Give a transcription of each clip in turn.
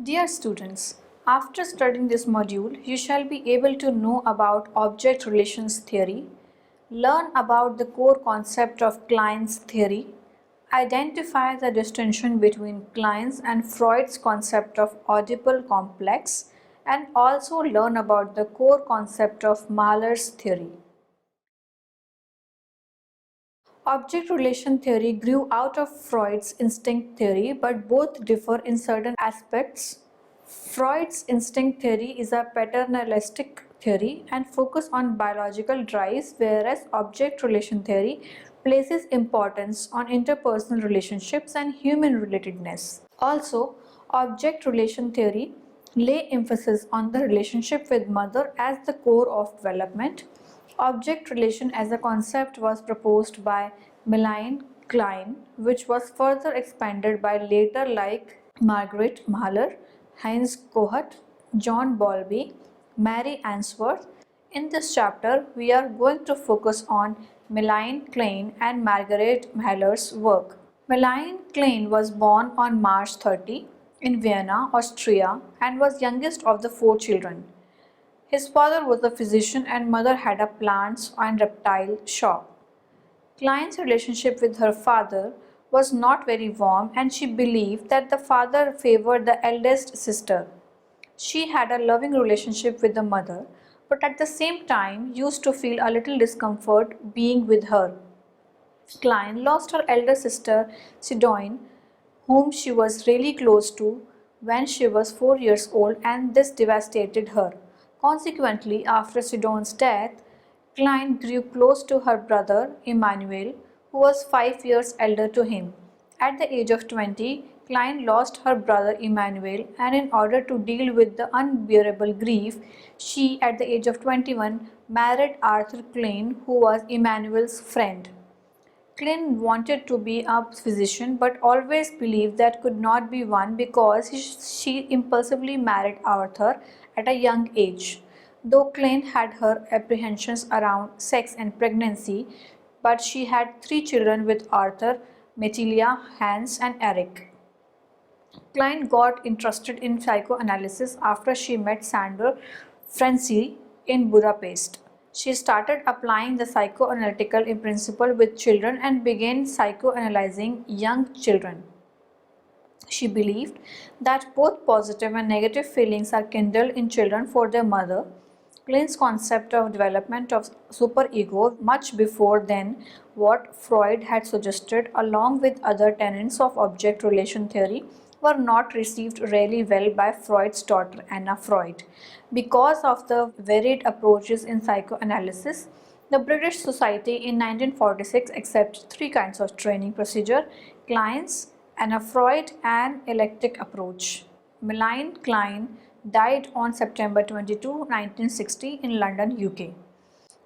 Dear students, after studying this module, you shall be able to know about object relations theory, learn about the core concept of Klein's theory, identify the distinction between Klein's and Freud's concept of audible complex, and also learn about the core concept of Mahler's theory. Object relation theory grew out of Freud's instinct theory, but both differ in certain aspects. Freud's instinct theory is a paternalistic theory and focuses on biological drives, whereas object relation theory places importance on interpersonal relationships and human relatedness. Also, object relation theory lay emphasis on the relationship with mother as the core of development. Object relation as a concept was proposed by Melaine Klein, which was further expanded by later like Margaret Muller, Heinz Kohut, John Bowlby, Mary Ainsworth. In this chapter, we are going to focus on Melaine Klein and Margaret Muller's work. Melaine Klein was born on March 30 in Vienna, Austria, and was youngest of the four children. His father was a physician and mother had a plants and reptile shop. Klein's relationship with her father was not very warm and she believed that the father favored the eldest sister. She had a loving relationship with the mother, but at the same time used to feel a little discomfort being with her. Klein lost her elder sister Sidoine, whom she was really close to, when she was 4 years old, and this devastated her. Consequently, after Sidoine's death, Klein grew close to her brother Emmanuel, who was 5 years elder to him. At the age of 20, Klein lost her brother Emmanuel, and in order to deal with the unbearable grief, she, at the age of 21, married Arthur Klein, who was Emmanuel's friend. Klein wanted to be a physician but always believed that could not be one because she impulsively married Arthur at a young age. Though Klein had her apprehensions around sex and pregnancy, but she had 3 children with Arthur, Metilia, Hans and Eric. Klein got interested in psychoanalysis after she met Sandor Franci in Budapest. She started applying the psychoanalytical principle with children and began psychoanalyzing young children. She believed that both positive and negative feelings are kindled in children for their mother. Klein's concept of development of super-ego much before then what Freud had suggested, along with other tenets of object relation theory, were not received really well by Freud's daughter Anna Freud. Because of the varied approaches in psychoanalysis, the British Society in 1946 accepted 3 kinds of training procedure: Klein's, Anna Freud and eclectic approach. Melaine Klein died on September 22, 1960 in London, UK.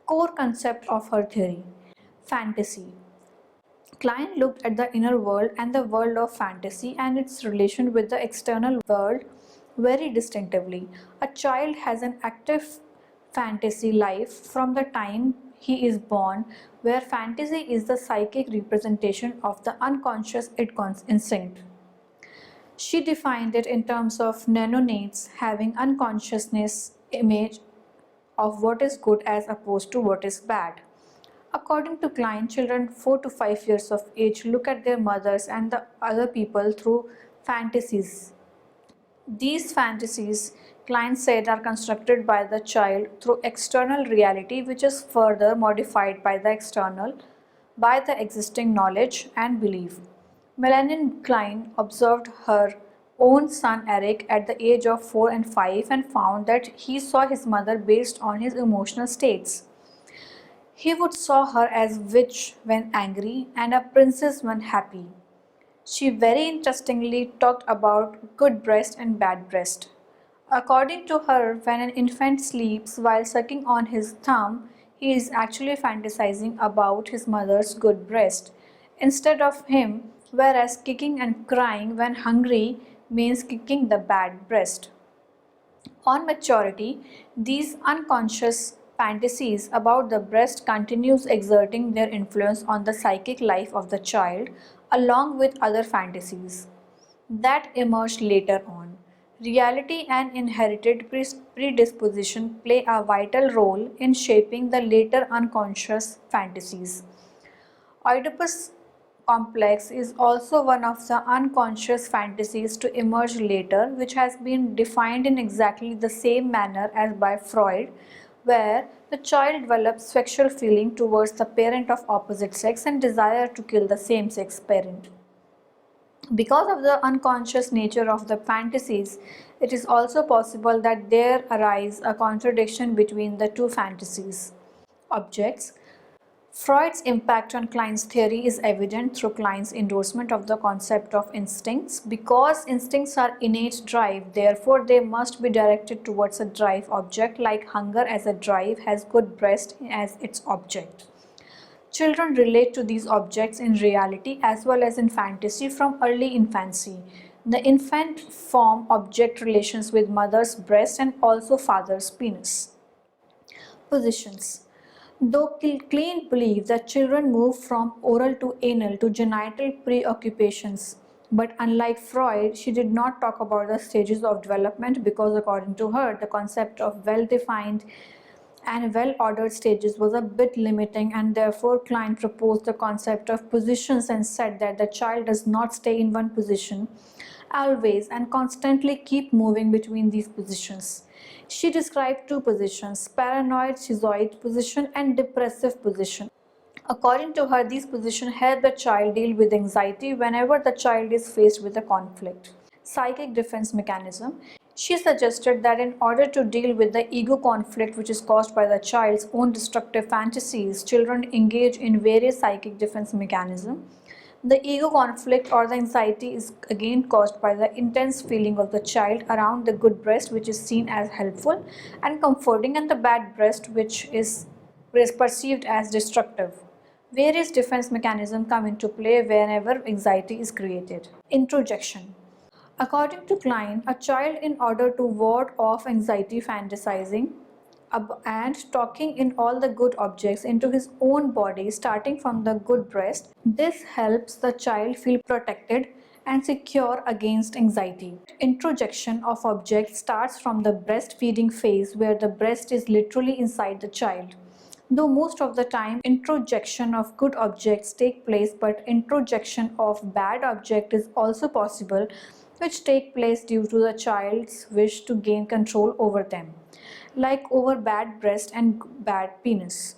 Core concept of her theory: fantasy. Klein looked at the inner world and the world of fantasy and its relation with the external world very distinctively. A child has an active fantasy life from the time he is born, where fantasy is the psychic representation of the unconscious instinct. She defined it in terms of nanonates having unconsciousness image of what is good as opposed to what is bad. According to Klein, children 4 to 5 years of age look at their mothers and the other people through fantasies. These fantasies, Klein said, are constructed by the child through external reality, which is further modified by the existing knowledge and belief. Melaine Klein observed her own son Eric at the age of 4 and 5 and found that he saw his mother based on his emotional states. He would saw her as witch when angry and a princess when happy. She very interestingly talked about good breast and bad breast. According to her, when an infant sleeps while sucking on his thumb, he is actually fantasizing about his mother's good breast instead of him, whereas kicking and crying when hungry means kicking the bad breast. On maturity, these unconscious fantasies about the breast continues exerting their influence on the psychic life of the child along with other fantasies that emerged later on. Reality and inherited predisposition play a vital role in shaping the later unconscious fantasies. Oedipus complex is also one of the unconscious fantasies to emerge later, which has been defined in exactly the same manner as by Freud, where the child develops sexual feeling towards the parent of opposite sex and desire to kill the same sex parent. Because of the unconscious nature of the fantasies, it is also possible that there arise a contradiction between the two fantasies. Objects. Freud's impact on Klein's theory is evident through Klein's endorsement of the concept of instincts. Because instincts are innate drive, therefore they must be directed towards a drive object, like hunger as a drive has good breast as its object. Children relate to these objects in reality as well as in fantasy from early infancy. The infant form object relations with mother's breast and also father's penis. Positions. Though Klein believed that children move from oral to anal to genital preoccupations, but unlike Freud, she did not talk about the stages of development because according to her, the concept of well-defined and well-ordered stages was a bit limiting, and therefore Klein proposed the concept of positions and said that the child does not stay in one position always and constantly keep moving between these positions. She described two positions, paranoid schizoid position and depressive position. According to her, these positions help the child deal with anxiety whenever the child is faced with a conflict. Psychic defense mechanism. She suggested that in order to deal with the ego conflict which is caused by the child's own destructive fantasies, children engage in various psychic defense mechanisms. The ego conflict or the anxiety is again caused by the intense feeling of the child around the good breast, which is seen as helpful and comforting, and the bad breast, which is perceived as destructive. Various defense mechanisms come into play whenever anxiety is created. Introjection. According to Klein, a child, in order to ward off anxiety, fantasizing and talking in all the good objects into his own body, starting from the good breast, this helps the child feel protected and secure against anxiety. Introjection of objects starts from the breastfeeding phase, where the breast is literally inside the child. Though most of the time introjection of good objects take place, but introjection of bad object is also possible, which take place due to the child's wish to gain control over them, like over bad breast and bad penis.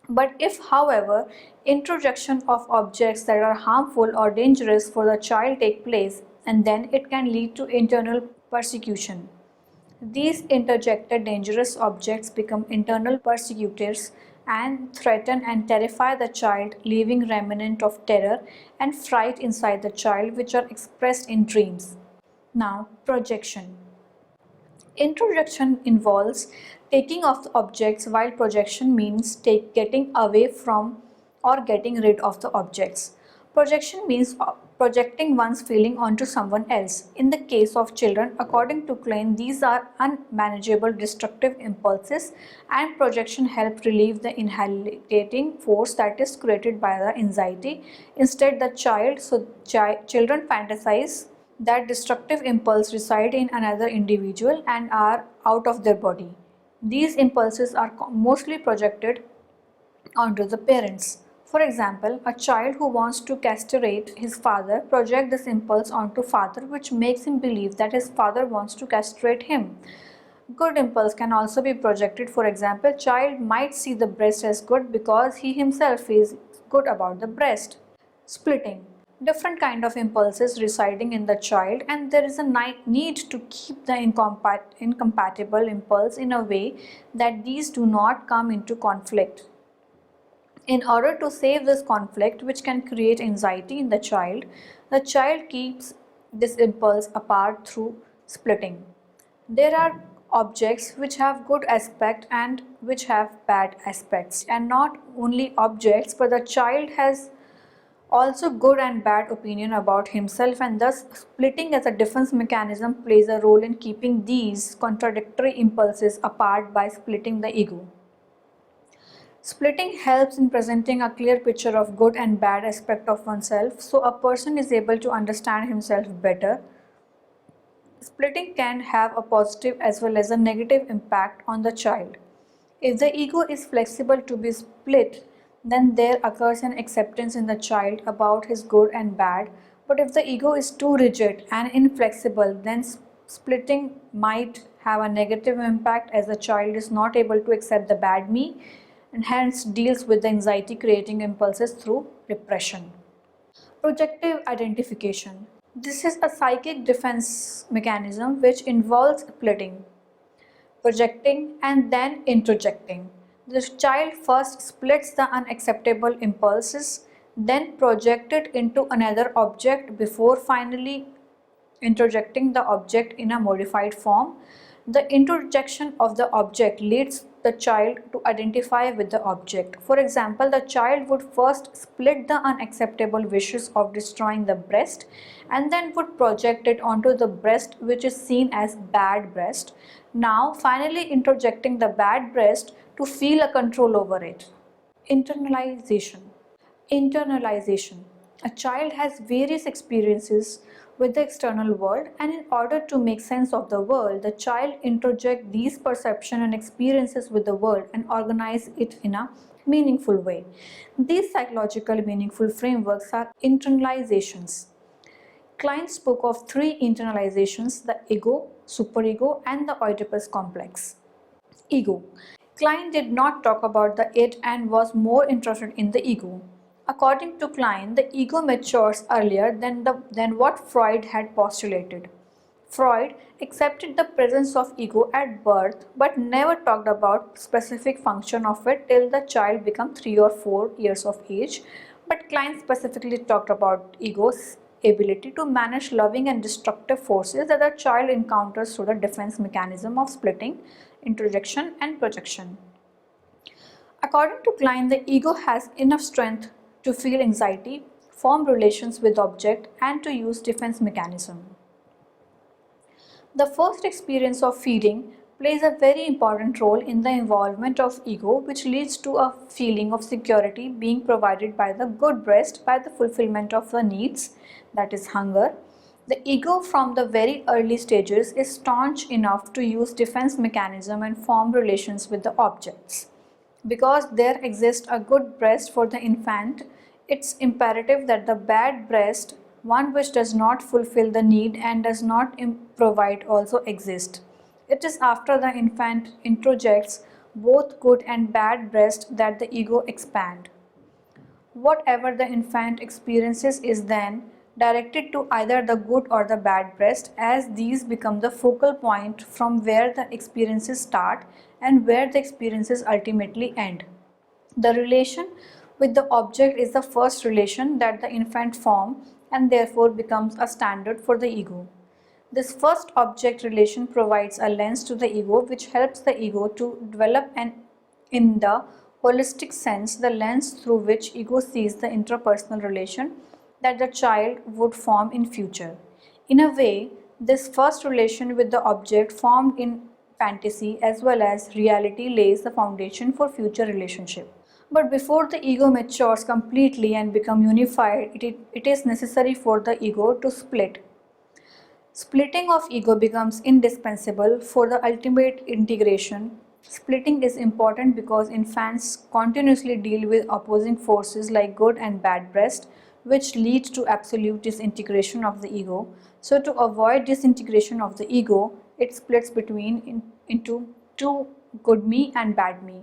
But if, however, introjection of objects that are harmful or dangerous for the child take place, and then it can lead to internal persecution. These interjected dangerous objects become internal persecutors and threaten and terrify the child, leaving remnant of terror and fright inside the child, which are expressed in dreams. Now, projection. Introjection involves taking of the objects, while projection means getting away from or getting rid of the objects. Projection means projecting one's feeling onto someone else. In the case of children, according to Klein, these are unmanageable destructive impulses, and projection helps relieve the inhalating force that is created by the anxiety. Instead, children fantasize that destructive impulse reside in another individual and are out of their body. These impulses are mostly projected onto the parents. For example, a child who wants to castrate his father projects this impulse onto father, which makes him believe that his father wants to castrate him. Good impulse can also be projected. For example, child might see the breast as good because he himself feels good about the breast. Splitting. Different kind of impulses residing in the child, and there is a need to keep the incompatible impulse in a way that these do not come into conflict. In order to save this conflict, which can create anxiety in the child keeps this impulse apart through splitting. There are objects which have good aspect and which have bad aspects, and not only objects, but the child has also good and bad opinion about himself, and thus splitting as a defense mechanism plays a role in keeping these contradictory impulses apart by splitting the ego. Splitting helps in presenting a clear picture of good and bad aspect of oneself, so a person is able to understand himself better. Splitting can have a positive as well as a negative impact on the child. If the ego is flexible to be split, then there occurs an acceptance in the child about his good and bad. But if the ego is too rigid and inflexible, then splitting might have a negative impact as the child is not able to accept the bad me and hence deals with the anxiety creating impulses through repression. Projective identification. This is a psychic defense mechanism which involves splitting, projecting, and then introjecting. The child first splits the unacceptable impulses, then projects it into another object before finally introjecting the object in a modified form. The introjection of the object leads the child to identify with the object. For example, the child would first split the unacceptable wishes of destroying the breast and then would project it onto the breast, which is seen as bad breast. Now finally introjecting the bad breast to feel a control over it. Internalization. Internalization. A child has various experiences with the external world, and in order to make sense of the world, the child introjects these perceptions and experiences with the world and organize it in a meaningful way. These psychological meaningful frameworks are internalizations. Klein spoke of three internalizations: the ego, superego, and the Oedipus complex. Ego. Klein did not talk about the id and was more interested in the ego. According to Klein, the ego matures earlier than what Freud had postulated. Freud accepted the presence of ego at birth but never talked about specific function of it till the child became 3 or 4 years of age. But Klein specifically talked about ego's ability to manage loving and destructive forces that the child encounters through the defense mechanism of splitting, introjection, and projection. According to Klein, the ego has enough strength to feel anxiety, form relations with object, and to use defense mechanism. The first experience of feeding plays a very important role in the involvement of ego, which leads to a feeling of security being provided by the good breast by the fulfillment of the needs, that is hunger. The ego from the very early stages is staunch enough to use defense mechanism and form relations with the objects. Because there exists a good breast for the infant, it's imperative that the bad breast, one which does not fulfill the need and does not provide, also exist. It is after the infant introjects both good and bad breast that the ego expands. Whatever the infant experiences is then directed to either the good or the bad breast, as these become the focal point from where the experiences start and where the experiences ultimately end. The relation with the object is the first relation that the infant forms and therefore becomes a standard for the ego. This first object relation provides a lens to the ego which helps the ego to develop in the holistic sense, the lens through which ego sees the interpersonal relation that the child would form in future. In a way, this first relation with the object formed in fantasy as well as reality lays the foundation for future relationship. But before the ego matures completely and become unified, it is necessary for the ego to split. Splitting of ego becomes indispensable for the ultimate integration. Splitting is important because infants continuously deal with opposing forces like good and bad breast, which lead to absolute disintegration of the ego. So to avoid disintegration of the ego, it splits into two, good me and bad me.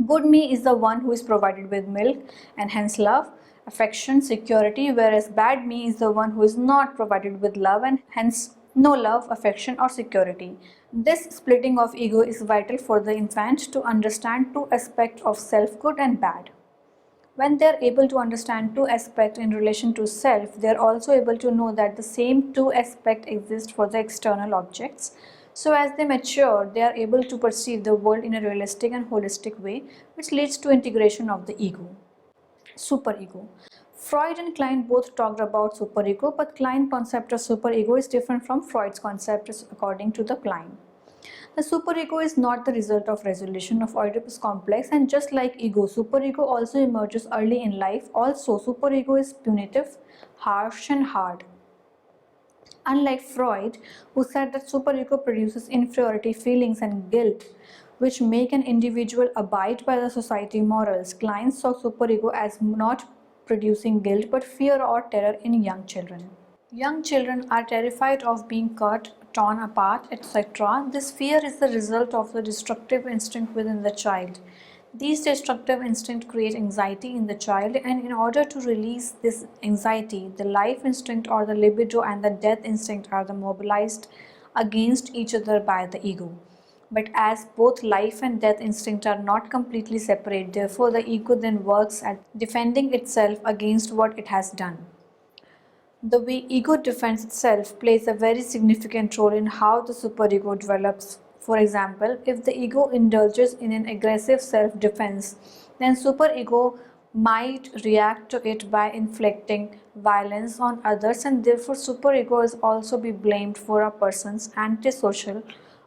Good me is the one who is provided with milk and hence love, affection, security, whereas bad me is the one who is not provided with love and hence no love, affection or security. This splitting of ego is vital for the infant to understand two aspects of self, good and bad. When they are able to understand two aspects in relation to self, they are also able to know that the same two aspects exist for the external objects. So as they mature, they are able to perceive the world in a realistic and holistic way, which leads to integration of the ego. Superego. Freud and Klein both talked about superego, but Klein's concept of superego is different from Freud's concept according to the Klein. The superego is not the result of resolution of Oedipus complex, and just like ego, superego also emerges early in life. Also, superego is punitive, harsh and hard. Unlike Freud, who said that superego produces inferiority feelings and guilt, which make an individual abide by the society morals, Klein saw superego as not producing guilt but fear or terror in young children. Young children are terrified of being cut, torn apart, etc. This fear is the result of the destructive instinct within the child. These destructive instincts create anxiety in the child, and in order to release this anxiety, the life instinct or the libido and the death instinct are mobilized against each other by the ego. But as both life and death instinct are not completely separate, therefore the ego then works at defending itself against what it has done. The way ego defends itself plays a very significant role in how the superego develops. For example, if the ego indulges in an aggressive self-defense, then superego might react to it by inflicting violence on others, and therefore superego is also be blamed for a person's antisocial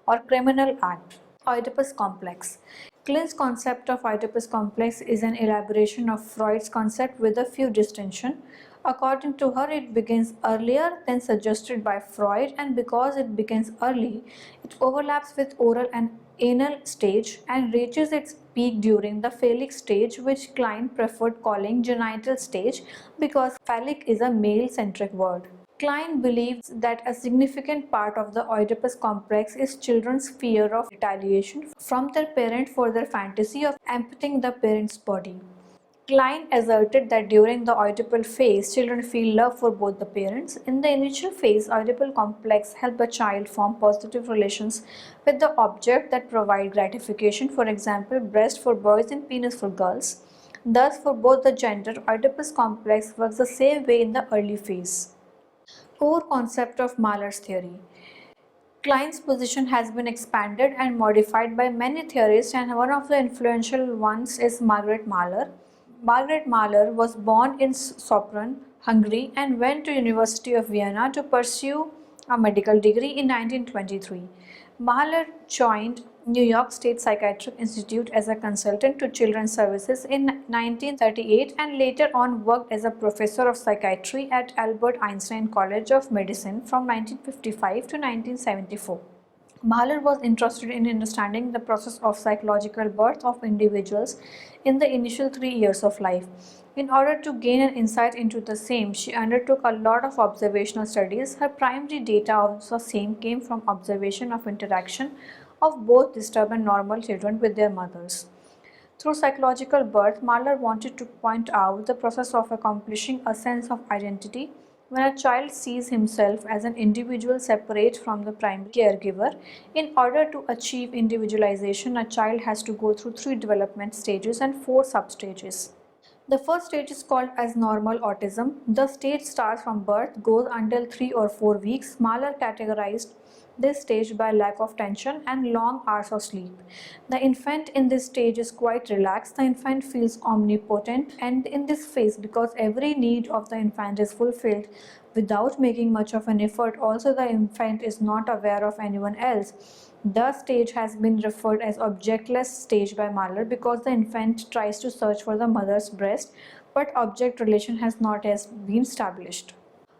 or criminal act. Oedipus complex. Klein's concept of Oedipus complex is an elaboration of Freud's concept with a few distinctions. According to her, it begins earlier than suggested by Freud, and because it begins early, it overlaps with oral and anal stage and reaches its peak during the phallic stage, which Klein preferred calling genital stage because phallic is a male-centric word. Klein believes that a significant part of the Oedipus complex is children's fear of retaliation from their parent for their fantasy of amputating the parent's body. Klein asserted that during the Oedipal phase, children feel love for both the parents. In the initial phase, Oedipal complex helps the child form positive relations with the object that provide gratification, for example, breast for boys and penis for girls. Thus, for both the gender, Oedipus complex works the same way in the early phase. Core concept of Mahler's theory. Klein's position has been expanded and modified by many theorists, and one of the influential ones is Margaret Muller. Margaret Muller was born in Sopron, Hungary, and went to University of Vienna to pursue a medical degree in 1923. Mahler joined New York State Psychiatric Institute as a consultant to Children's Services in 1938 and later on worked as a professor of psychiatry at Albert Einstein College of Medicine from 1955 to 1974. Mahler was interested in understanding the process of psychological birth of individuals in the initial 3 years of life. In order to gain an insight into the same, she undertook a lot of observational studies. Her primary data of the same came from observation of interaction of both disturbed and normal children with their mothers. Through psychological birth, Mahler wanted to point out the process of accomplishing a sense of identity. When a child sees himself as an individual separate from the primary caregiver, in order to achieve individualization, a child has to go through 3 development stages and 4 substages. The first stage is called as normal autism. The stage starts from birth, goes until 3 or 4 weeks. Mahler categorized this stage by lack of tension and long hours of sleep. The infant in this stage is quite relaxed. The infant feels omnipotent, and in this phase, because every need of the infant is fulfilled without making much of an effort, also the infant is not aware of anyone else. The stage has been referred as objectless stage by Mahler because the infant tries to search for the mother's breast, but object relation has not yet been established.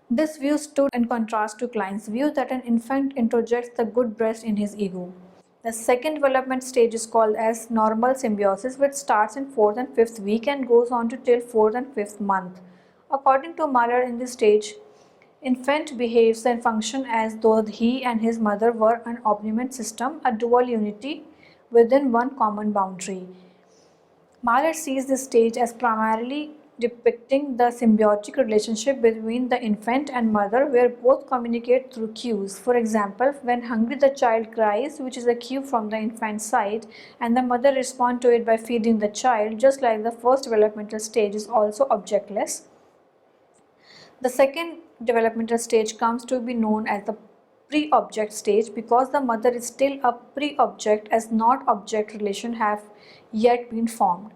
This view stood in contrast to Klein's view that an infant introjects the good breast in his ego. The second development stage is called as normal symbiosis, which starts in 4th and 5th week and goes on to till 4th and 5th month. According to Mahler, in this stage, infant behaves and functions as though he and his mother were an obedient system, a dual unity within one common boundary. Mahler sees this stage as primarily depicting the symbiotic relationship between the infant and mother, where both communicate through cues. For example, when hungry, the child cries, which is a cue from the infant's side, and the mother responds to it by feeding the child. Just like the first developmental stage is also objectless, the second developmental stage comes to be known as the pre-object stage because the mother is still a pre-object, as not object relation have yet been formed.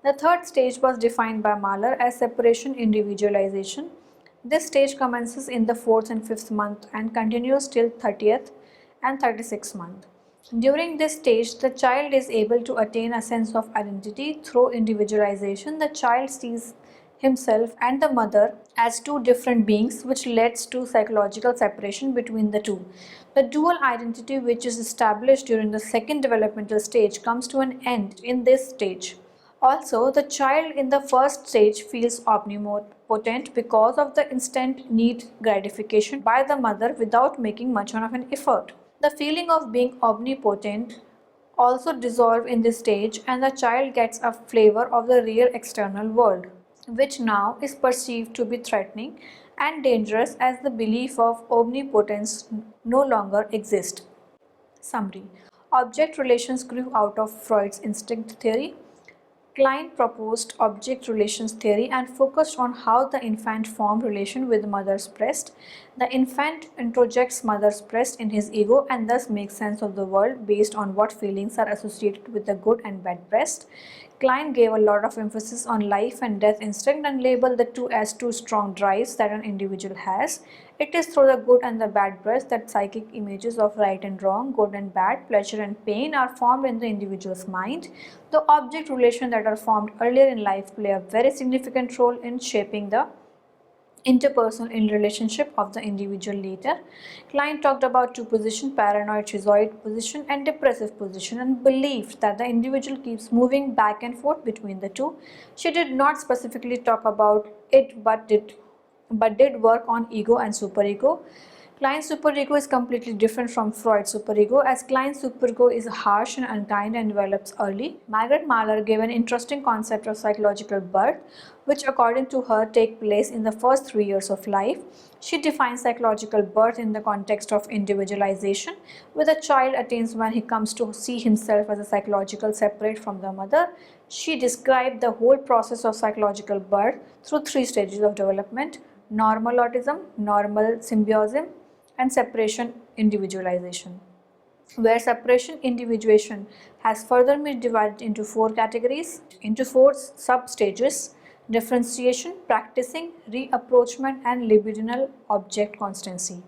The third stage was defined by Mahler as separation individualization. This stage commences in the 4th and 5th month and continues till 30th and 36th month. During this stage, the child is able to attain a sense of identity through individualization. The child sees himself and the mother as two different beings, which leads to psychological separation between the two. The dual identity, which is established during the second developmental stage, comes to an end in this stage. Also, the child in the first stage feels omnipotent because of the instant need gratification by the mother without making much of an effort. The feeling of being omnipotent also dissolve in this stage, and the child gets a flavor of the real external world, which now is perceived to be threatening and dangerous as the belief of omnipotence no longer exists. Summary: Object relations grew out of Freud's instinct theory. Klein proposed object relations theory and focused on how the infant formed relation with mother's breast. The infant introjects mother's breast in his ego and thus makes sense of the world based on what feelings are associated with the good and bad breast. Klein gave a lot of emphasis on life and death instinct and labeled the two as two strong drives that an individual has. It is through the good and the bad breast that psychic images of right and wrong, good and bad, pleasure and pain are formed in the individual's mind. The object relations that are formed earlier in life play a very significant role in shaping the interpersonal relationship of the individual later. Klein talked about two positions, paranoid schizoid position and depressive position, and believed that the individual keeps moving back and forth between the two. She did not specifically talk about it but did work on ego and superego. Klein's superego is completely different from Freud's superego, as Klein's superego is harsh and unkind and develops early. Margaret Muller gave an interesting concept of psychological birth, which according to her take place in the first 3 years of life. She defines psychological birth in the context of individualization, where the child attains when he comes to see himself as a psychological separate from the mother. She described the whole process of psychological birth through 3 stages of development: normal autism, normal symbiosis, and separation individualization, where separation individuation has further been divided into 4 categories, into 4 sub-stages: differentiation, practicing, reapproachment, and libidinal object constancy.